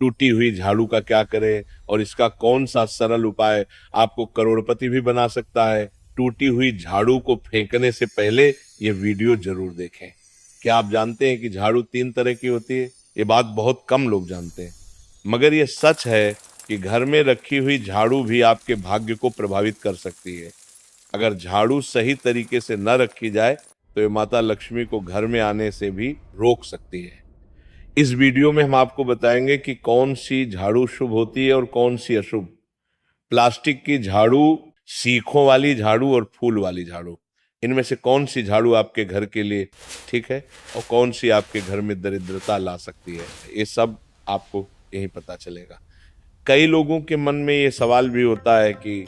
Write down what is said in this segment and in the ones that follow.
टूटी हुई झाड़ू का क्या करें और इसका कौन सा सरल उपाय आपको करोड़पति भी बना सकता है। टूटी हुई झाड़ू को फेंकने से पहले ये वीडियो जरूर देखें। क्या आप जानते हैं कि झाड़ू 3 तरह की होती है? ये बात बहुत कम लोग जानते हैं, मगर ये सच है कि घर में रखी हुई झाड़ू भी आपके भाग्य को प्रभावित कर सकती है। अगर झाड़ू सही तरीके से न रखी जाए तो ये माता लक्ष्मी को घर में आने से भी रोक सकती है। इस वीडियो में हम आपको बताएंगे कि कौन सी झाड़ू शुभ होती है और कौन सी अशुभ। प्लास्टिक की झाड़ू, सीखों वाली झाड़ू और फूल वाली झाड़ू, इनमें से कौन सी झाड़ू आपके घर के लिए ठीक है और कौन सी आपके घर में दरिद्रता ला सकती है, ये सब आपको यही पता चलेगा। कई लोगों के मन में ये सवाल भी होता है कि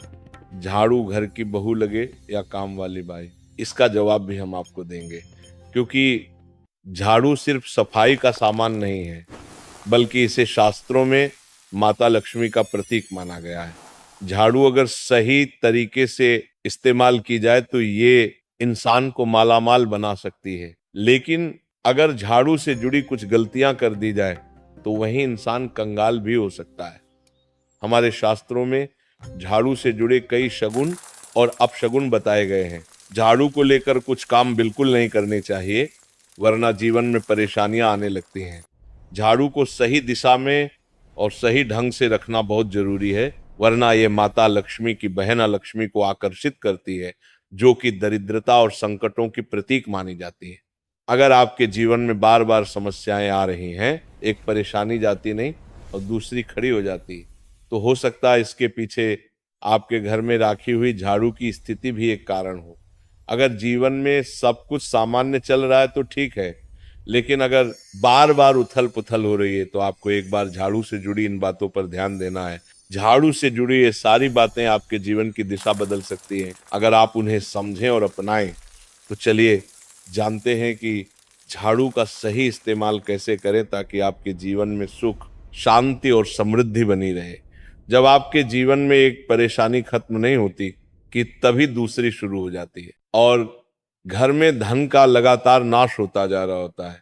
झाड़ू घर की बहू लगे या काम वाली बाई। इसका जवाब भी हम आपको देंगे, क्योंकि झाड़ू सिर्फ सफाई का सामान नहीं है, बल्कि इसे शास्त्रों में माता लक्ष्मी का प्रतीक माना गया है। झाड़ू अगर सही तरीके से इस्तेमाल की जाए तो ये इंसान को मालामाल बना सकती है, लेकिन अगर झाड़ू से जुड़ी कुछ गलतियां कर दी जाए तो वही इंसान कंगाल भी हो सकता है। हमारे शास्त्रों में झाड़ू से जुड़े कई शगुन और अपशगुन बताए गए हैं। झाड़ू को लेकर कुछ काम बिल्कुल नहीं करने चाहिए, वरना जीवन में परेशानियां आने लगती हैं। झाड़ू को सही दिशा में और सही ढंग से रखना बहुत जरूरी है, वरना ये माता लक्ष्मी की बहन लक्ष्मी को आकर्षित करती है, जो कि दरिद्रता और संकटों की प्रतीक मानी जाती है। अगर आपके जीवन में बार बार समस्याएं आ रही हैं, एक परेशानी जाती नहीं और दूसरी खड़ी हो जाती है, तो हो सकता है इसके पीछे आपके घर में राखी हुई झाड़ू की स्थिति भी एक कारण हो। अगर जीवन में सब कुछ सामान्य चल रहा है तो ठीक है, लेकिन अगर बार बार उथल पुथल हो रही है तो आपको एक बार झाड़ू से जुड़ी इन बातों पर ध्यान देना है। झाड़ू से जुड़ी ये सारी बातें आपके जीवन की दिशा बदल सकती हैं अगर आप उन्हें समझें और अपनाएं। तो चलिए जानते हैं कि झाड़ू का सही इस्तेमाल कैसे करें ताकि आपके जीवन में सुख, शांति और समृद्धि बनी रहे। जब आपके जीवन में एक परेशानी खत्म नहीं होती कि तभी दूसरी शुरू हो जाती है और घर में धन का लगातार नाश होता जा रहा होता है।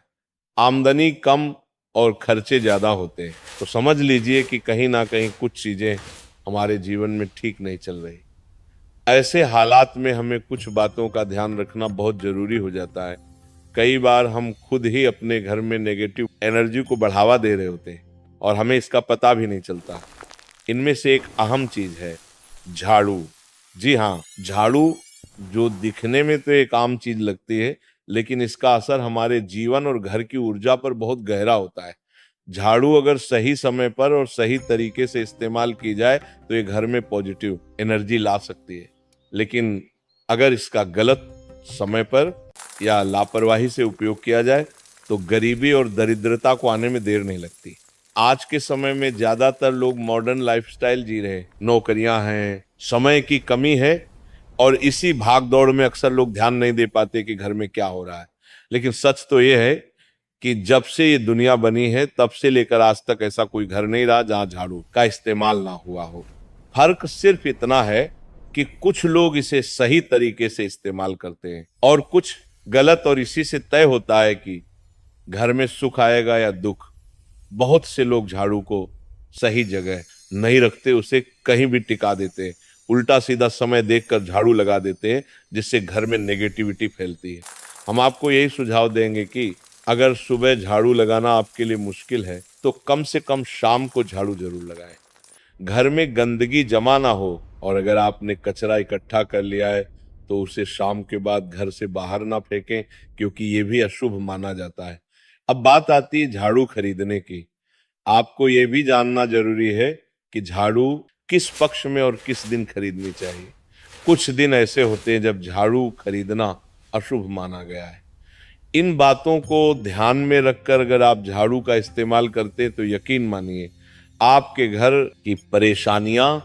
आमदनी कम और खर्चे ज्यादा होते हैं, तो समझ लीजिए कि कहीं ना कहीं कुछ चीजें हमारे जीवन में ठीक नहीं चल रही। ऐसे हालात में हमें कुछ बातों का ध्यान रखना बहुत जरूरी हो जाता है। कई बार हम खुद ही अपने घर में नेगेटिव एनर्जी को बढ़ावा दे रहे होते हैं और हमें इसका पता भी नहीं चलता। इनमें से एक अहम चीज है झाड़ू। जी हाँ, झाड़ू जो दिखने में तो एक आम चीज लगती है, लेकिन इसका असर हमारे जीवन और घर की ऊर्जा पर बहुत गहरा होता है। झाड़ू अगर सही समय पर और सही तरीके से इस्तेमाल की जाए तो ये घर में पॉजिटिव एनर्जी ला सकती है, लेकिन अगर इसका गलत समय पर या लापरवाही से उपयोग किया जाए तो गरीबी और दरिद्रता को आने में देर नहीं लगती। आज के समय में ज्यादातर लोग मॉडर्न लाइफस्टाइल जी रहे हैं, नौकरियां हैं, समय की कमी है और इसी भाग दौड़ में अक्सर लोग ध्यान नहीं दे पाते कि घर में क्या हो रहा है। लेकिन सच तो ये है कि जब से ये दुनिया बनी है तब से लेकर आज तक ऐसा कोई घर नहीं रहा जहां झाड़ू का इस्तेमाल ना हुआ हो। फर्क सिर्फ इतना है कि कुछ लोग इसे सही तरीके से इस्तेमाल करते हैं और कुछ गलत, और इसी से तय होता है कि घर में सुख आएगा या दुख। बहुत से लोग झाड़ू को सही जगह नहीं रखते, उसे कहीं भी टिका देते हैं, उल्टा सीधा समय देखकर झाड़ू लगा देते हैं, जिससे घर में नेगेटिविटी फैलती है। हम आपको यही सुझाव देंगे कि अगर सुबह झाड़ू लगाना आपके लिए मुश्किल है तो कम से कम शाम को झाड़ू जरूर लगाएं। घर में गंदगी जमा ना हो, और अगर आपने कचरा इकट्ठा कर लिया है तो उसे शाम के बाद घर से बाहर ना फेंकें, क्योंकि ये भी अशुभ माना जाता है। अब बात आती है झाड़ू खरीदने की। आपको ये भी जानना जरूरी है कि झाड़ू किस पक्ष में और किस दिन खरीदनी चाहिए। कुछ दिन ऐसे होते हैं जब झाड़ू खरीदना अशुभ माना गया है। इन बातों को ध्यान में रखकर अगर आप झाड़ू का इस्तेमाल करते तो यकीन मानिए आपके घर की परेशानियां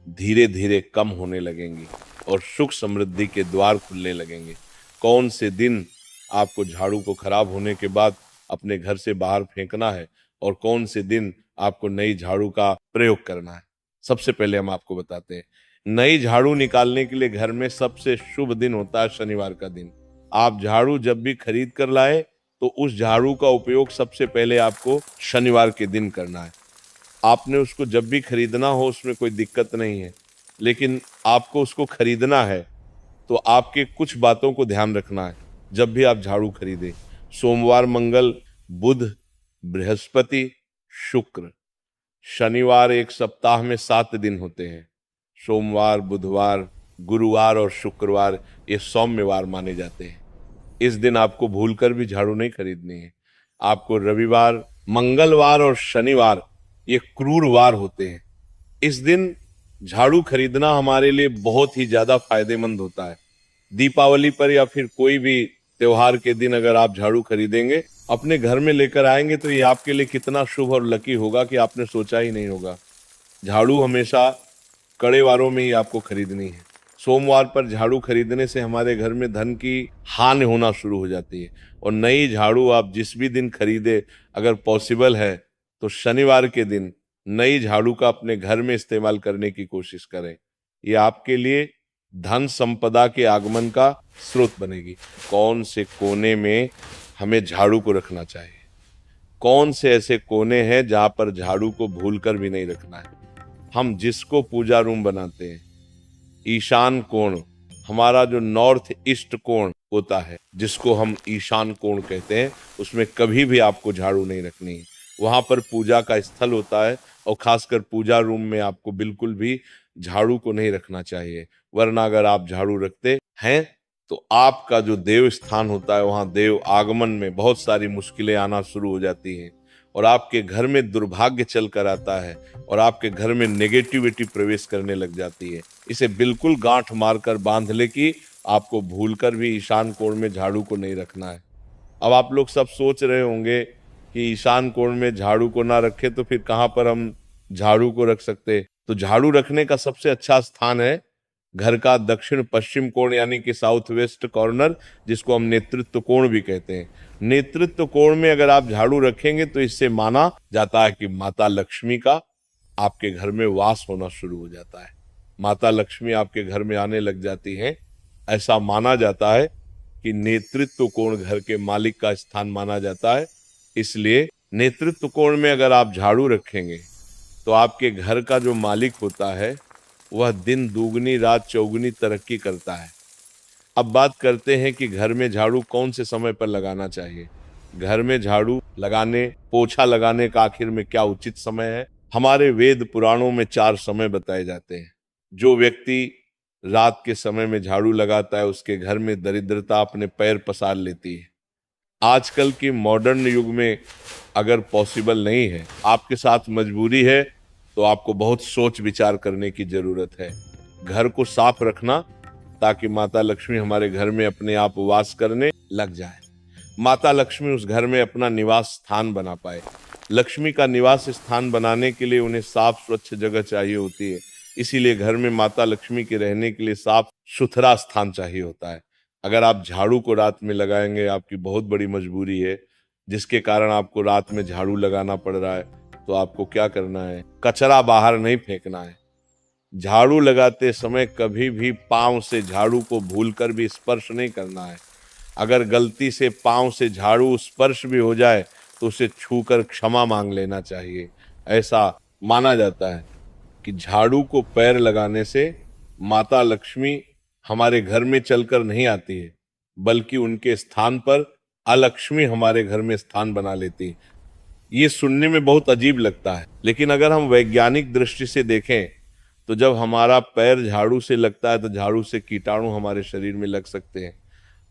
धीरे धीरे कम होने लगेंगी और सुख समृद्धि के द्वार खुलने लगेंगे। कौन से दिन आपको झाड़ू को खराब होने के बाद अपने घर से बाहर फेंकना है और कौन से दिन आपको नई झाड़ू का प्रयोग करना है, सबसे पहले हम आपको बताते हैं। नई झाड़ू निकालने के लिए घर में सबसे शुभ दिन होता है शनिवार का दिन। आप झाड़ू जब भी खरीद कर लाए तो उस झाड़ू का उपयोग सबसे पहले आपको शनिवार के दिन करना है। आपने उसको जब भी खरीदना हो उसमें कोई दिक्कत नहीं है, लेकिन आपको उसको खरीदना है तो आपके कुछ बातों को ध्यान रखना है जब भी आप झाड़ू खरीदें। सोमवार, मंगल, बुध, बृहस्पति, शुक्र, शनिवार एक सप्ताह में 7 दिन होते हैं। सोमवार, बुधवार, गुरुवार और शुक्रवार ये सौम्यवार माने जाते हैं। इस दिन आपको भूलकर भी झाड़ू नहीं खरीदनी है। आपको रविवार, मंगलवार और शनिवार ये क्रूर वार होते हैं। इस दिन झाड़ू खरीदना हमारे लिए बहुत ही ज्यादा फायदेमंद होता है। दीपावली पर या फिर कोई भी त्योहार के दिन अगर आप झाड़ू खरीदेंगे, अपने घर में लेकर आएंगे तो ये आपके लिए कितना शुभ और लकी होगा कि आपने सोचा ही नहीं होगा। झाड़ू हमेशा कड़े वारों में ही आपको खरीदनी है। सोमवार पर झाड़ू खरीदने से हमारे घर में धन की हानि होना शुरू हो जाती है। और नई झाड़ू आप जिस भी दिन खरीदे, अगर पॉसिबल है तो शनिवार के दिन नई झाड़ू का अपने घर में इस्तेमाल करने की कोशिश करें। ये आपके लिए धन संपदा के आगमन का स्रोत बनेगी। कौन से कोने में हमें झाड़ू को रखना चाहिए, कौन से ऐसे कोने हैं जहां पर झाड़ू को भूलकर भी नहीं रखना है। हम जिसको पूजा रूम बनाते हैं, ईशान कोण, हमारा जो नॉर्थ ईस्ट कोण होता है जिसको हम ईशान कोण कहते हैं, उसमें कभी भी आपको झाड़ू नहीं रखनी है। वहां पर पूजा का स्थल होता है और खासकर पूजा रूम में आपको बिल्कुल भी झाड़ू को नहीं रखना चाहिए। वरना अगर आप झाड़ू रखते हैं तो आपका जो देव स्थान होता है वहां देव आगमन में बहुत सारी मुश्किलें आना शुरू हो जाती हैं और आपके घर में दुर्भाग्य चल कर आता है और आपके घर में नेगेटिविटी प्रवेश करने लग जाती है। इसे बिल्कुल गांठ मारकर बांध ले कि आपको भूलकर भी ईशान कोण में झाड़ू को नहीं रखना है। अब आप लोग सब सोच रहे होंगे कि ईशान कोण में झाड़ू को ना रखे तो फिर कहां पर हम झाड़ू को रख सकते। तो झाड़ू रखने का सबसे अच्छा स्थान है घर का दक्षिण पश्चिम कोण यानी कि साउथ वेस्ट कॉर्नर, जिसको हम नेतृत्व कोण भी कहते हैं। नेतृत्व कोण में अगर आप झाड़ू रखेंगे तो इससे माना जाता है कि माता लक्ष्मी का आपके घर में वास होना शुरू हो जाता है। माता लक्ष्मी आपके घर में आने लग जाती हैं। ऐसा माना जाता है कि नेतृत्व कोण घर के मालिक का स्थान माना जाता है। इसलिए नेतृत्व कोण में अगर आप झाड़ू रखेंगे तो आपके घर का जो मालिक होता है वह दिन दुगनी रात चौगुनी तरक्की करता है। अब बात करते हैं कि घर में झाड़ू कौन से समय पर लगाना चाहिए। घर में झाड़ू लगाने, पोछा लगाने का आखिर में क्या उचित समय है। हमारे वेद पुराणों में 4 समय बताए जाते हैं। जो व्यक्ति रात के समय में झाड़ू लगाता है उसके घर में दरिद्रता अपने पैर पसार लेती है। आजकल के मॉडर्न युग में अगर पॉसिबल नहीं है, आपके साथ मजबूरी है, तो आपको बहुत सोच विचार करने की जरूरत है। घर को साफ रखना ताकि माता लक्ष्मी हमारे घर में अपने आप वास करने लग जाए। माता लक्ष्मी उस घर में अपना निवास स्थान बना पाए। लक्ष्मी का निवास स्थान बनाने के लिए उन्हें साफ स्वच्छ जगह चाहिए होती है। इसीलिए घर में माता लक्ष्मी के रहने के लिए साफ सुथरा स्थान चाहिए होता है। अगर आप झाड़ू को रात में लगाएंगे, आपकी बहुत बड़ी मजबूरी है जिसके कारण आपको रात में झाड़ू लगाना पड़ रहा है, तो आपको क्या करना है, कचरा बाहर नहीं फेंकना है। झाड़ू लगाते समय कभी भी पांव से झाड़ू को भूलकर भी स्पर्श नहीं करना है। अगर गलती से पांव से झाड़ू स्पर्श भी हो जाए तो उसे छूकर क्षमा मांग लेना चाहिए। ऐसा माना जाता है कि झाड़ू को पैर लगाने से माता लक्ष्मी हमारे घर में चलकर नहीं आती है, बल्कि उनके स्थान पर अलक्ष्मी हमारे घर में स्थान बना लेती है। ये सुनने में बहुत अजीब लगता है, लेकिन अगर हम वैज्ञानिक दृष्टि से देखें तो जब हमारा पैर झाड़ू से लगता है तो झाड़ू से कीटाणु हमारे शरीर में लग सकते हैं।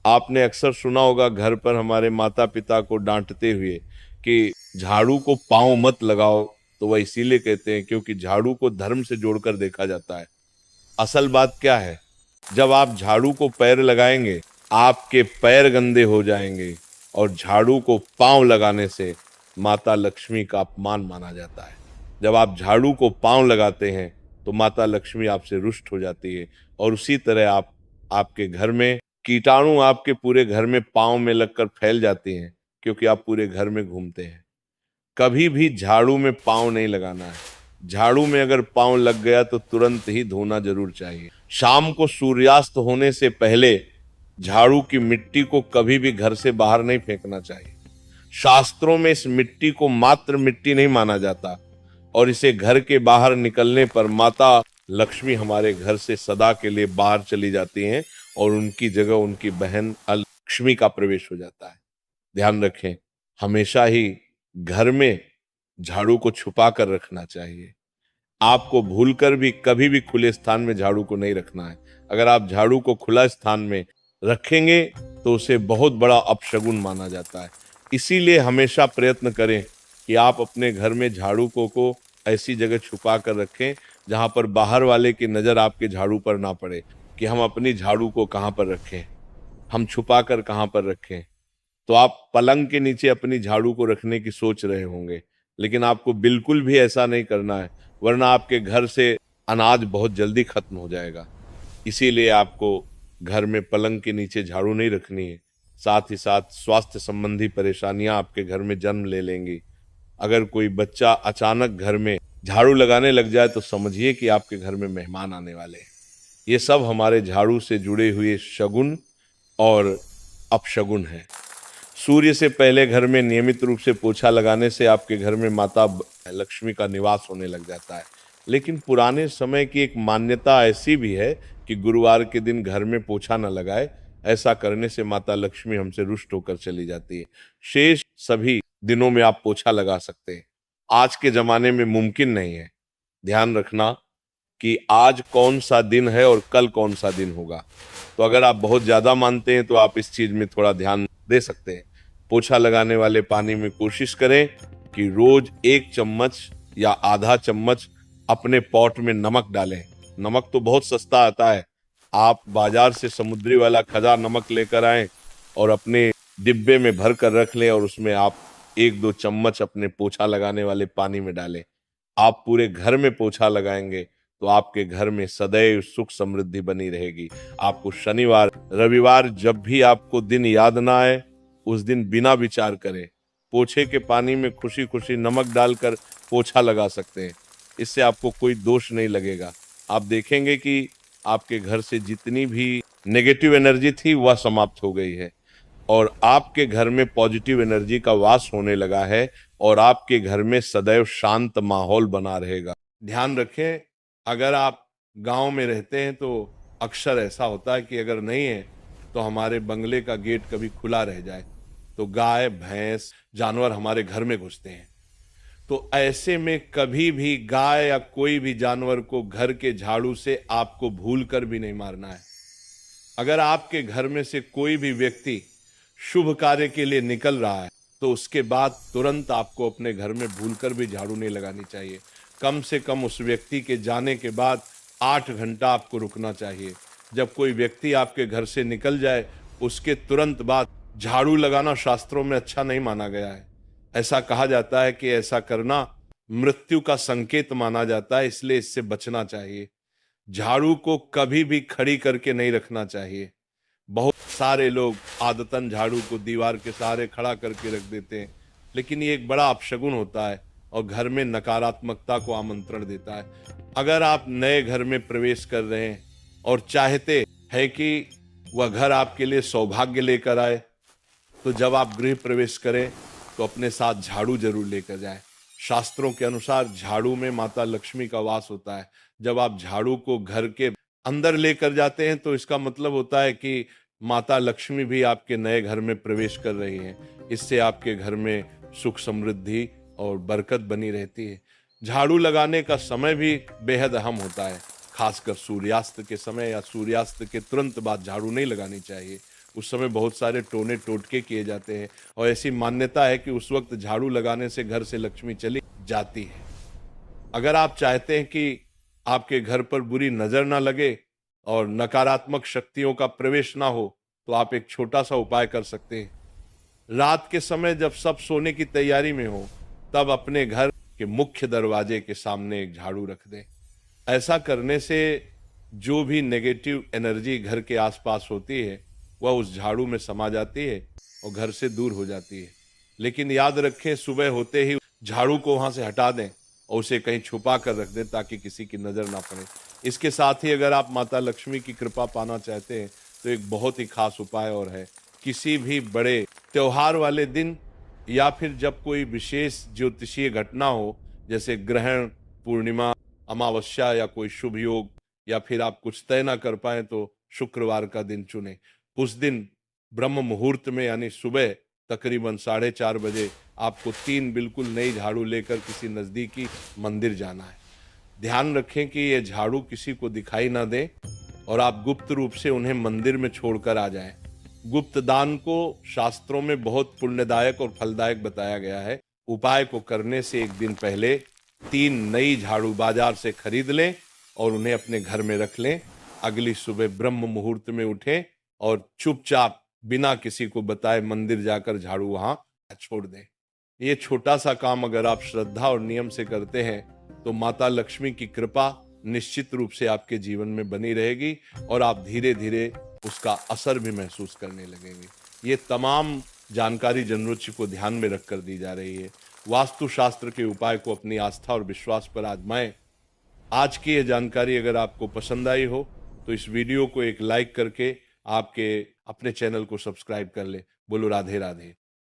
आपने अक्सर सुना होगा घर पर हमारे माता पिता को डांटते हुए कि झाड़ू को पांव मत लगाओ, तो वह इसीलिए कहते हैं क्योंकि झाड़ू को धर्म से जोड़कर देखा जाता है। असल बात क्या है, जब आप झाड़ू को पैर लगाएंगे आपके पैर गंदे हो जाएंगे और झाड़ू को पांव लगाने से माता लक्ष्मी का अपमान माना जाता है। जब आप झाड़ू को पांव लगाते हैं तो माता लक्ष्मी आपसे रुष्ट हो जाती है और उसी तरह आपके घर में कीटाणु आपके पूरे घर में पांव में लगकर फैल जाती हैं क्योंकि आप पूरे घर में घूमते हैं। कभी भी झाड़ू में पांव नहीं लगाना है। झाड़ू में अगर पांव लग गया तो तुरंत ही धोना जरूर चाहिए। शाम को सूर्यास्त होने से पहले झाड़ू की मिट्टी को कभी भी घर से बाहर नहीं फेंकना चाहिए। शास्त्रों में इस मिट्टी को मात्र मिट्टी नहीं माना जाता, और इसे घर के बाहर निकलने पर माता लक्ष्मी हमारे घर से सदा के लिए बाहर चली जाती हैं और उनकी जगह उनकी बहन लक्ष्मी का प्रवेश हो जाता है। ध्यान रखें, हमेशा ही घर में झाड़ू को छुपा कर रखना चाहिए। आपको भूलकर भी कभी भी खुले स्थान में झाड़ू को नहीं रखना है। अगर आप झाड़ू को खुला स्थान में रखेंगे तो उसे बहुत बड़ा अपशगुन माना जाता है। इसीलिए हमेशा प्रयत्न करें कि आप अपने घर में झाड़ू को ऐसी जगह छुपा कर रखें जहां पर बाहर वाले की नजर आपके झाड़ू पर ना पड़े कि हम अपनी झाड़ू को कहां पर रखें, हम छुपा कर कहां पर रखें। तो आप पलंग के नीचे अपनी झाड़ू को रखने की सोच रहे होंगे, लेकिन आपको बिल्कुल भी ऐसा नहीं करना है, वरना आपके घर से अनाज बहुत जल्दी खत्म हो जाएगा। इसीलिए आपको घर में पलंग के नीचे झाड़ू नहीं रखनी है। साथ ही साथ स्वास्थ्य संबंधी परेशानियां आपके घर में जन्म ले लेंगी। अगर कोई बच्चा अचानक घर में झाड़ू लगाने लग जाए तो समझिए कि आपके घर में मेहमान आने वाले हैं। ये सब हमारे झाड़ू से जुड़े हुए शगुन और अपशगुन है। सूर्य से पहले घर में नियमित रूप से पोछा लगाने से आपके घर में माता लक्ष्मी का निवास होने लग जाता है। लेकिन पुराने समय की एक मान्यता ऐसी भी है कि गुरुवार के दिन घर में पोछा न लगाए, ऐसा करने से माता लक्ष्मी हमसे रुष्ट होकर चली जाती है। शेष सभी दिनों में आप पोछा लगा सकते हैं। आज के जमाने में मुमकिन नहीं है। ध्यान रखना कि आज कौन सा दिन है और कल कौन सा दिन होगा। तो अगर आप बहुत ज्यादा मानते हैं तो आप इस चीज में थोड़ा ध्यान दे सकते हैं। पोछा लगाने वाले पानी में कोशिश करें कि रोज 1 चम्मच या आधा चम्मच अपने पॉट में नमक डालें। नमक तो बहुत सस्ता आता है, आप बाजार से समुद्री वाला खजा नमक लेकर आएं और अपने डिब्बे में भर कर रख लें और उसमें आप 1-2 चम्मच अपने पोछा लगाने वाले पानी में डालें। आप पूरे घर में पोछा लगाएंगे तो आपके घर में सदैव सुख समृद्धि बनी रहेगी। आपको शनिवार रविवार जब भी आपको दिन याद ना आए, उस दिन बिना विचार करे पोछे के पानी में खुशी खुशी नमक डालकर पोछा लगा सकते हैं। इससे आपको कोई दोष नहीं लगेगा। आप देखेंगे कि आपके घर से जितनी भी नेगेटिव एनर्जी थी वह समाप्त हो गई है और आपके घर में पॉजिटिव एनर्जी का वास होने लगा है और आपके घर में सदैव शांत माहौल बना रहेगा। ध्यान रखें, अगर आप गांव में रहते हैं तो अक्सर ऐसा होता है कि अगर नहीं है तो हमारे बंगले का गेट कभी खुला रह जाए तो गाय भैंस जानवर हमारे घर में घुसते हैं। तो ऐसे में कभी भी गाय या कोई भी जानवर को घर के झाड़ू से आपको भूल कर भी नहीं मारना है। अगर आपके घर में से कोई भी व्यक्ति शुभ कार्य के लिए निकल रहा है तो उसके बाद तुरंत आपको अपने घर में भूलकर भी झाड़ू नहीं लगानी चाहिए। कम से कम उस व्यक्ति के जाने के बाद 8 घंटा आपको रुकना चाहिए। जब कोई व्यक्ति आपके घर से निकल जाए उसके तुरंत बाद झाड़ू लगाना शास्त्रों में अच्छा नहीं माना गया है। ऐसा कहा जाता है कि ऐसा करना मृत्यु का संकेत माना जाता है, इसलिए इससे बचना चाहिए। झाड़ू को कभी भी खड़ी करके नहीं रखना चाहिए। बहुत सारे लोग आदतन झाड़ू को दीवार के सहारे खड़ा करके रख देते हैं, लेकिन ये एक बड़ा अपशगुन होता है और घर में नकारात्मकता को आमंत्रण देता है। अगर आप नए घर में प्रवेश कर रहे हैं और चाहते हैं कि वह घर आपके लिए सौभाग्य लेकर आए, तो जब आप गृह प्रवेश करें तो अपने साथ झाड़ू जरूर लेकर जाएं। शास्त्रों के अनुसार झाड़ू में माता लक्ष्मी का वास होता है। जब आप झाड़ू को घर के अंदर लेकर जाते हैं तो इसका मतलब होता है कि माता लक्ष्मी भी आपके नए घर में प्रवेश कर रही हैं। इससे आपके घर में सुख समृद्धि और बरकत बनी रहती है। झाड़ू लगाने का समय भी बेहद अहम होता है। खासकर सूर्यास्त के समय या सूर्यास्त के तुरंत बाद झाड़ू नहीं लगानी चाहिए। उस समय बहुत सारे टोने टोटके किए जाते हैं और ऐसी मान्यता है कि उस वक्त झाड़ू लगाने से घर से लक्ष्मी चली जाती है। अगर आप चाहते हैं कि आपके घर पर बुरी नजर ना लगे और नकारात्मक शक्तियों का प्रवेश ना हो, तो आप एक छोटा सा उपाय कर सकते हैं। रात के समय जब सब सोने की तैयारी में हो, तब अपने घर के मुख्य दरवाजे के सामने एक झाड़ू रख दें। ऐसा करने से जो भी नेगेटिव एनर्जी घर के आसपास होती है वह उस झाड़ू में समा जाती है और घर से दूर हो जाती है। लेकिन याद रखें, सुबह होते ही झाड़ू को वहां से हटा दें और उसे कहीं छुपा कर रख दें ताकि किसी की नजर ना पड़े। इसके साथ ही अगर आप माता लक्ष्मी की कृपा पाना चाहते हैं तो एक बहुत ही खास उपाय और है। किसी भी बड़े त्योहार वाले दिन या फिर जब कोई विशेष ज्योतिषीय घटना हो जैसे ग्रहण, पूर्णिमा, अमावस्या या कोई शुभ योग, या फिर आप कुछ तय ना कर पाए तो शुक्रवार का दिन चुने। उस दिन ब्रह्म मुहूर्त में यानी सुबह तकरीबन 4:30 बजे आपको 3 बिल्कुल नई झाड़ू लेकर किसी नजदीकी मंदिर जाना है। ध्यान रखें कि ये झाड़ू किसी को दिखाई ना दे और आप गुप्त रूप से उन्हें मंदिर में छोड़कर आ जाएं। गुप्त दान को शास्त्रों में बहुत पुण्यदायक और फलदायक बताया गया है। उपाय को करने से एक दिन पहले 3 नई झाड़ू बाजार से खरीद लें और उन्हें अपने घर में रख लें। अगली सुबह ब्रह्म मुहूर्त में उठें और चुपचाप बिना किसी को बताए मंदिर जाकर झाड़ू वहां छोड़ दें। ये छोटा सा काम अगर आप श्रद्धा और नियम से करते हैं तो माता लक्ष्मी की कृपा निश्चित रूप से आपके जीवन में बनी रहेगी और आप धीरे धीरे उसका असर भी महसूस करने लगेंगे। ये तमाम जानकारी जनरुचि को ध्यान में रखकर दी जा रही है। वास्तु शास्त्र के उपाय को अपनी आस्था और विश्वास पर आजमाएं। आज की ये जानकारी अगर आपको पसंद आई हो तो इस वीडियो को एक लाइक करके आपके अपने चैनल को सब्सक्राइब कर ले। बोलो राधे राधे।